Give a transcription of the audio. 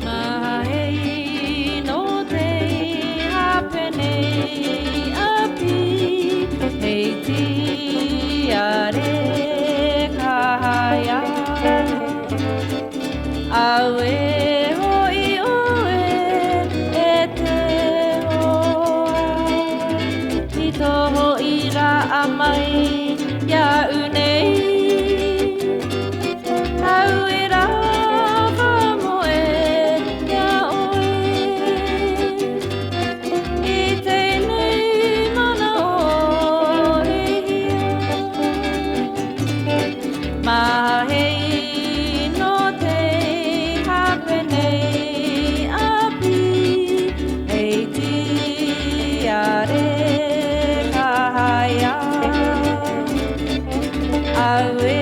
Mahei no te hapene api hei tiare kahaya awe hoi oe e te hoa i toho i ra amai ia unei au e ra Mahei no te hapene api hei tiare kahaya awe